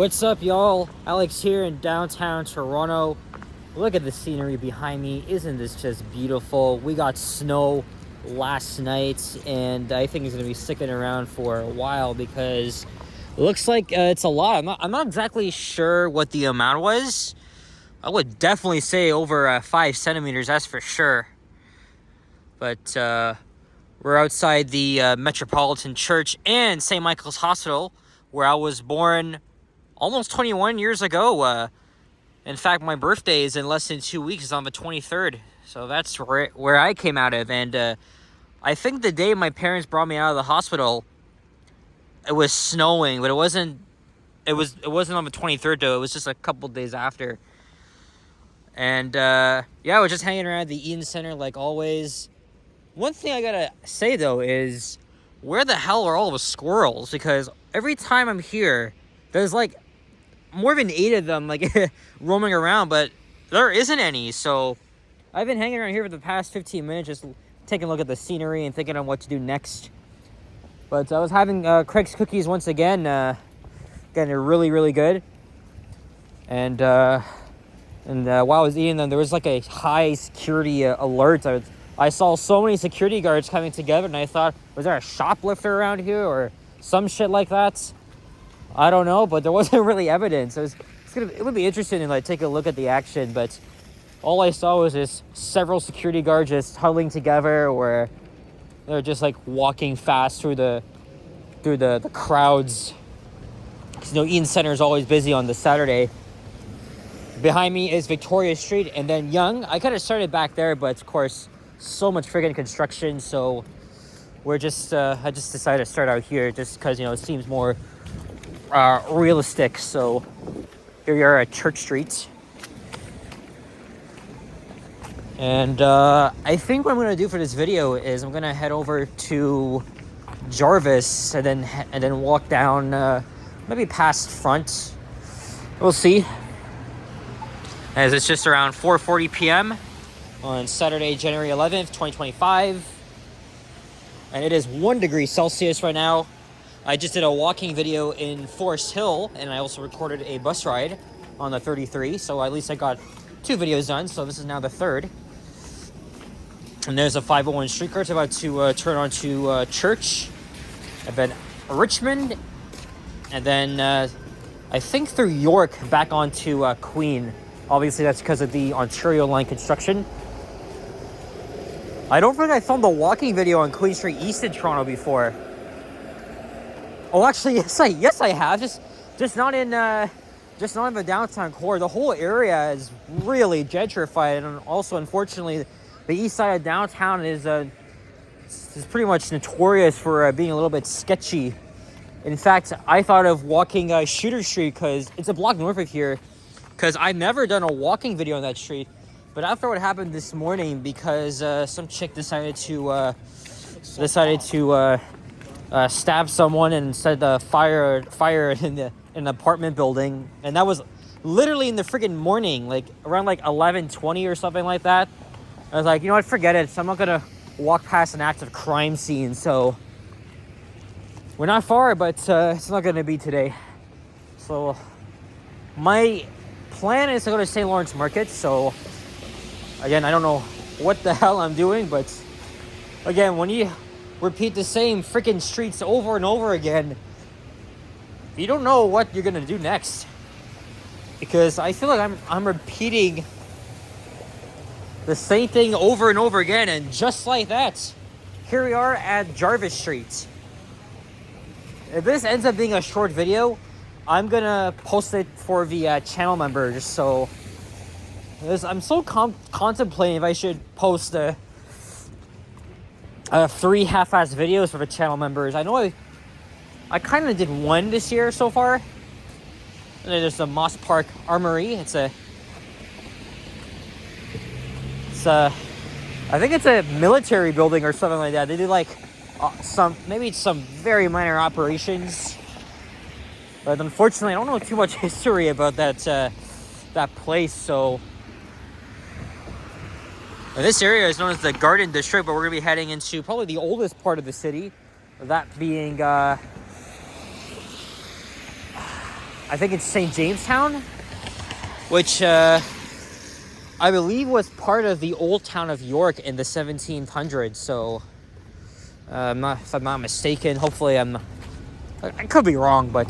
What's up, y'all? Alex here in downtown Toronto. Look at the scenery behind me. Isn't this just beautiful? We got snow last night, and I think it's going to be sticking around for a while because it looks like it's a lot. I'm not exactly sure what the amount was. I would definitely say over 5 centimeters, that's for sure. But we're outside the Metropolitan Church and St. Michael's Hospital, where I was born almost 21 years ago. In fact, my birthday is in less than 2 weeks, on the 23rd. So that's where I came out of. And I think the day my parents brought me out of the hospital, it was snowing, but it wasn't on the 23rd though. It was just a couple days after. And yeah, I was just hanging around the Eaton Center like always. One thing I gotta say though is, where the hell are all the squirrels? Because every time I'm here, there's like more than 8 of them like roaming around, but there isn't any. So I've been hanging around here for the past 15 minutes, just taking a look at the scenery and thinking on what to do next. But I was having Craig's cookies once again. Getting really good. And while I was eating them, there was like a high security alert. I saw so many security guards coming together, and I thought, was there a shoplifter around here or some shit like that? I don't know, but there wasn't really evidence. It would be interesting to like take a look at the action, but all I saw was just several security guards just huddling together, or they're just like walking fast through the crowds. Because Eaton Center is always busy on the Saturday. Behind me is Victoria Street, and then Yonge. I kind of started back there, but of course, so much friggin' construction, so I just decided to start out here just because it seems more realistic. So here we are at Church Street, and I think what I'm gonna do for this video is I'm gonna head over to Jarvis and then walk down maybe past Front. We'll see, as it's just around 4:40 p.m. on Saturday, January 11th, 2025, and it is 1 degree Celsius right now. I just did a walking video in Forest Hill, and I also recorded a bus ride on the 33, so at least I got 2 videos done, so this is now the 3rd. And there's a 501 streetcar. It's about to turn onto Church, and then Richmond, and then I think through York back onto Queen. Obviously, that's because of the Ontario line construction. I don't think I filmed a walking video on Queen Street East in Toronto before. Oh, actually, yes, I have. Just not in the downtown core. The whole area is really gentrified, and also, unfortunately, the east side of downtown is pretty much notorious for being a little bit sketchy. In fact, I thought of walking Shooter Street because it's a block north of here, because I've never done a walking video on that street. But after what happened this morning, because some chick decided to stab someone and set the fire in an apartment building, and that was literally in the freaking morning, like around like 11:20 or something like that. I was like, you know what, forget it. So I'm not gonna walk past an active crime scene. So we're not far, but it's not gonna be today. So my plan is to go to St. Lawrence Market. So again, I don't know what the hell I'm doing, but again, when you repeat the same freaking streets over and over again, you don't know what you're gonna do next. Because I feel like I'm repeating the same thing over and over again, and just like that, here we are at Jarvis Street. If this ends up being a short video, I'm gonna post it for the channel members. So I'm so contemplating if I should post 3 half-assed videos for the channel members. I know I kind of did 1 this year so far. And then there's the Moss Park Armory. I think it's a military building or something like that. They do like some very minor operations. But unfortunately, I don't know too much history about that place. So this area is known as the Garden District, but we're going to be heading into probably the oldest part of the city, that being I think it's St. Jamestown, which I believe was part of the old town of York in the 1700s. So, if I'm not mistaken, hopefully I could be wrong, but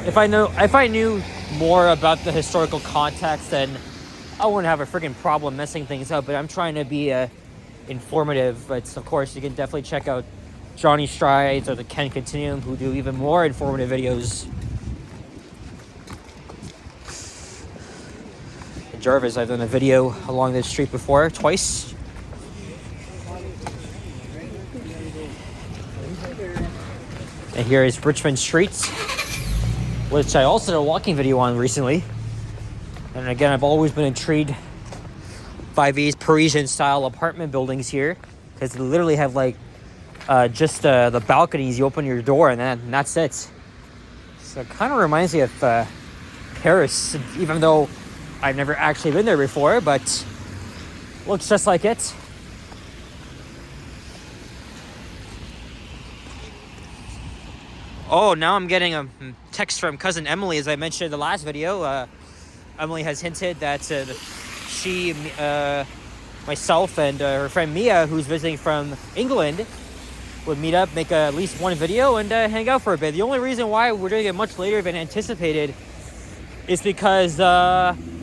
if I knew more about the historical context, then I wouldn't have a freaking problem messing things up. But I'm trying to be informative. But of course, you can definitely check out Johnny Strides or the Ken Continuum, who do even more informative videos. Jarvis, I've done a video along this street before, twice. And here is Richmond Street, which I also did a walking video on recently. And again, I've always been intrigued by these Parisian-style apartment buildings here, because they literally have like just the balconies. You open your door and that's it. So it kind of reminds me of Paris, even though I've never actually been there before, but looks just like it. Oh, now I'm getting a text from cousin Emily, as I mentioned in the last video. Emily has hinted that she, myself, and her friend Mia, who's visiting from England, would meet up, make at least one video, and hang out for a bit. The only reason why we're doing it much later than anticipated is because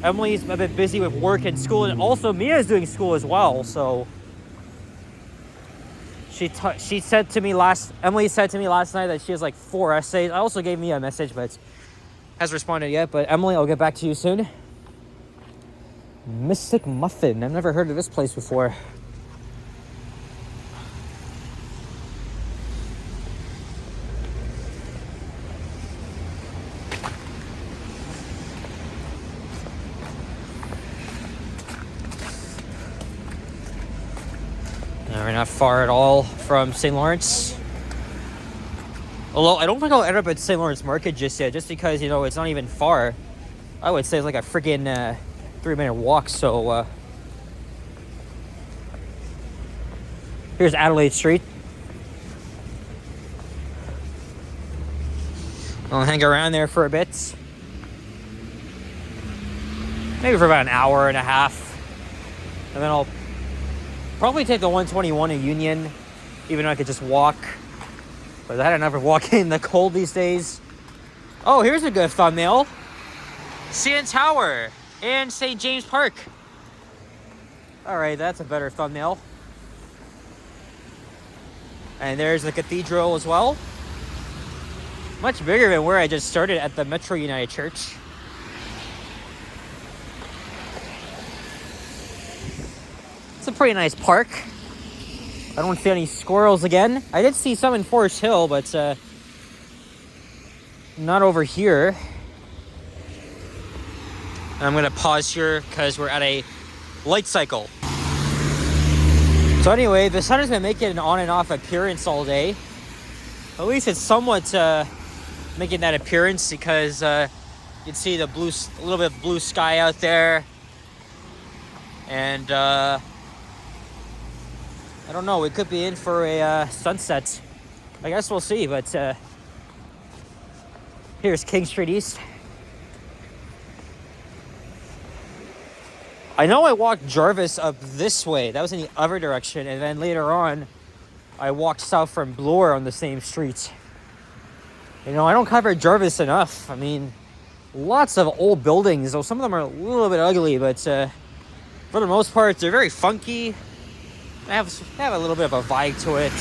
Emily's a bit busy with work and school, and also Mia's doing school as well. So Emily said to me last night that she has like 4 essays. I also gave Mia a message, but hasn't responded yet. But Emily, I'll get back to you soon. Mystic Muffin. I've never heard of this place before. We're not far at all from St. Lawrence. Although I don't think I'll end up at St. Lawrence Market just yet, just because, you know, it's not even far. I would say it's like a freaking 3-minute walk. So here's Adelaide Street. I'll hang around there for a bit. Maybe for about an hour and a half. And then I'll probably take the 121 in Union, even though I could just walk. But I had enough of walking in the cold these days. Oh, here's a good thumbnail. CN Tower and St. James Park. Alright, that's a better thumbnail. And there's the cathedral as well. Much bigger than where I just started at the Metro United Church. It's a pretty nice park. I don't see any squirrels again. I did see some in Forest Hill, but not over here. I'm gonna pause here because we're at a light cycle. So anyway, the sun has been making an on and off appearance all day. At least it's somewhat making that appearance, because you can see the blue, a little bit of blue sky out there. And I don't know, we could be in for a sunset. I guess we'll see, but here's King Street East. I know I walked Jarvis up this way. That was in the other direction. And then later on, I walked south from Bloor on the same street. You know, I don't cover Jarvis enough. I mean, lots of old buildings, though some of them are a little bit ugly, but for the most part, they're very funky. They have a little bit of a vibe to it.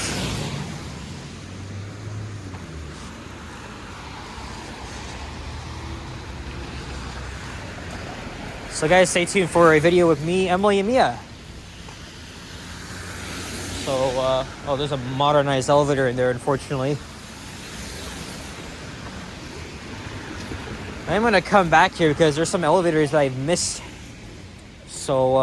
So guys, stay tuned for a video with me, Emily, and Mia. So, oh, there's a modernized elevator in there, unfortunately. I'm gonna come back here because there's some elevators that I've missed. So,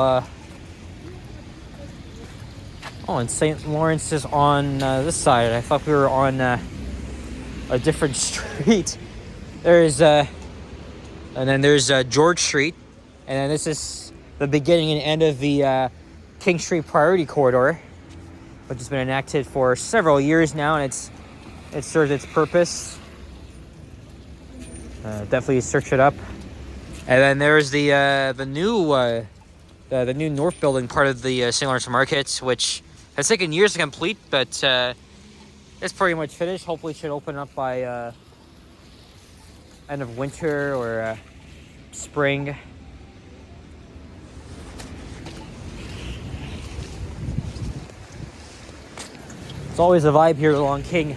oh, and St. Lawrence is on this side. I thought we were on a different street. There's, and then there's George Street. And then this is the beginning and end of the King Street Priority Corridor, which has been enacted for several years now, and it serves its purpose. Definitely search it up. And then there's the new north building part of the St. Lawrence Market, which has taken years to complete, but it's pretty much finished. Hopefully should open up by end of winter or spring. It's always a vibe here along King.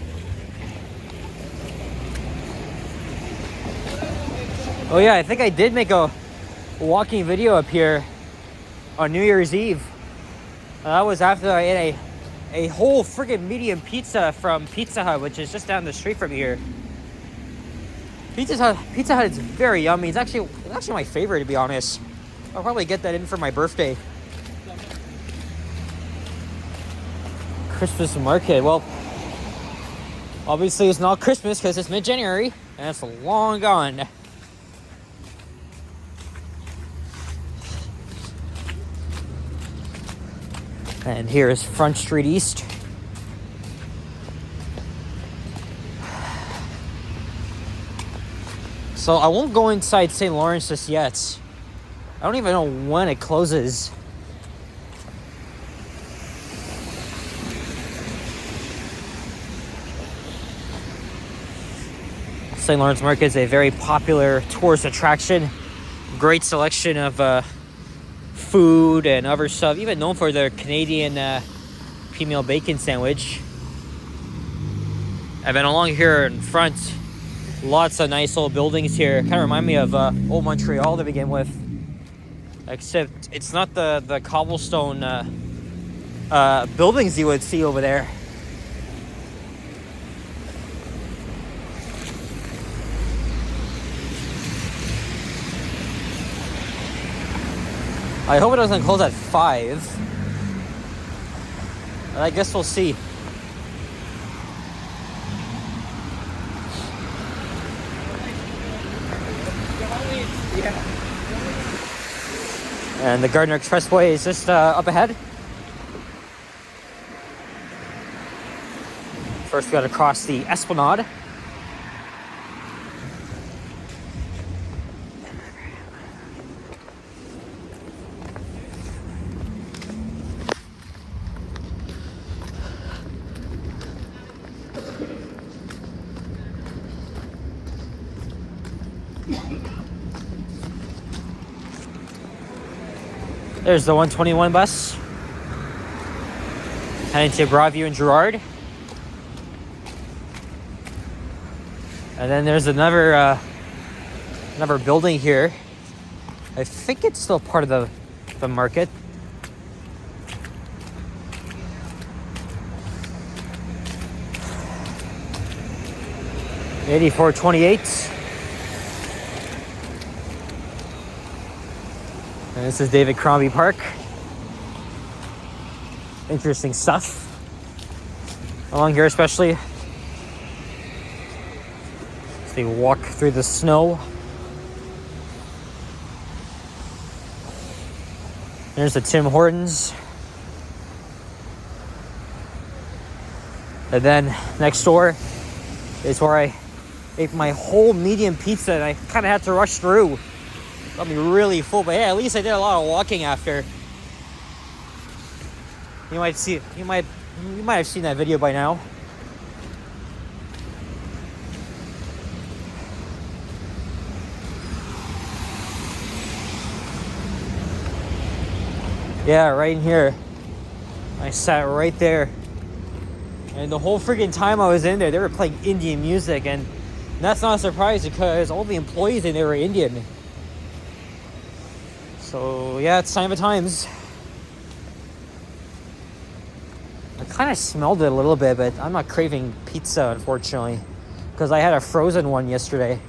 Oh yeah, I think I did make a walking video up here on New Year's Eve. That was after I ate a whole friggin' medium pizza from Pizza Hut, which is just down the street from here. Pizza Hut is very yummy. It's actually my favorite, to be honest. I'll probably get that in for my birthday. Christmas market. Well, obviously it's not Christmas because it's mid-January and it's long gone. And here is Front Street East. So I won't go inside St. Lawrence just yet. I don't even know when it closes. St. Lawrence Market is a very popular tourist attraction. Great selection of food and other stuff. Even known for their Canadian female bacon sandwich. And then along here in front, lots of nice old buildings here. Kind of remind me of old Montreal to begin with. Except it's not the cobblestone buildings you would see over there. I hope it doesn't close at 5. But I guess we'll see. And the Gardner Expressway is just up ahead. First we gotta cross the Esplanade. There's the 121 bus heading to Broadview and Girard. And then there's another building here. I think it's still part of the market. $84.28. And this is David Crombie Park. Interesting stuff along here, especially as they walk through the snow. There's the Tim Hortons. And then next door is where I ate my whole medium pizza and I kind of had to rush through. Got me really full, but hey, at least I did a lot of walking after. You might have seen that video by now. Yeah, right in here. I sat right there. And the whole freaking time I was in there, they were playing Indian music, and that's not a surprise because all the employees in there were Indian. So yeah, it's sign of the times. I kind of smelled it a little bit, but I'm not craving pizza, unfortunately, because I had a frozen one yesterday.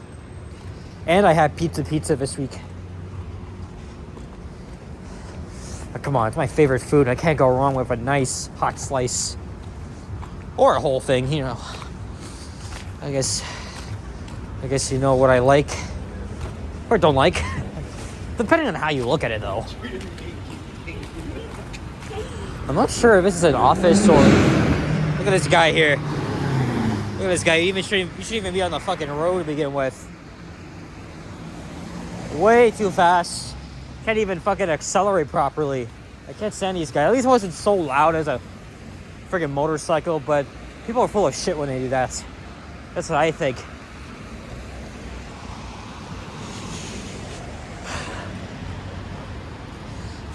And I had pizza this week. But come on, it's my favorite food. I can't go wrong with a nice hot slice. Or a whole thing, you know. I guess you know what I like. Or don't like. Depending on how you look at it, though. I'm not sure if this is an office or... Look at this guy here. Look at this guy. You shouldn't even be on the fucking road to begin with. Way too fast. Can't even fucking accelerate properly. I can't stand these guys. At least it wasn't so loud as a friggin' motorcycle, but people are full of shit when they do that. That's what I think.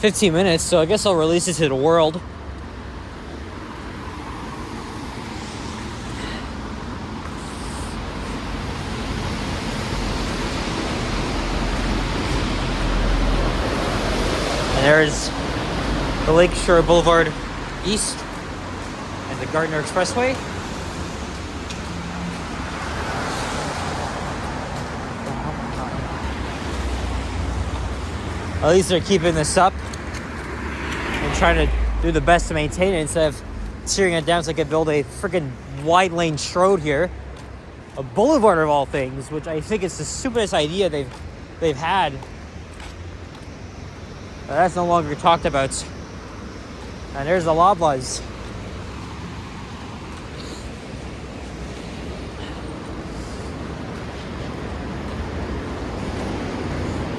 $15, so I guess I'll release it to the world. And there's the Lakeshore Boulevard East and the Gardner Expressway. At least they're keeping this up and trying to do the best to maintain it instead of tearing it down so they could build a freaking wide lane road here. A boulevard of all things, which I think is the stupidest idea they've had. But that's no longer talked about. And there's the Loblaws.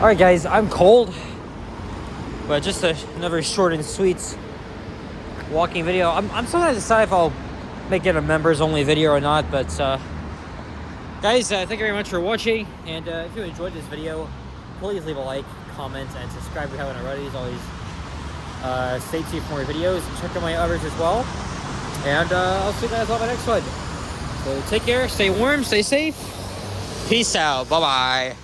Alright guys, I'm cold. But just another short and sweet walking video. I'm still gonna decide if I'll make it a members only video or not, but guys, thank you very much for watching, and if you enjoyed this video, please leave a like, comment, and subscribe if you haven't already. As always, stay tuned for more videos, and check out my others as well, and I'll see you guys on the next one. So take care, stay warm, stay safe, peace out, bye bye.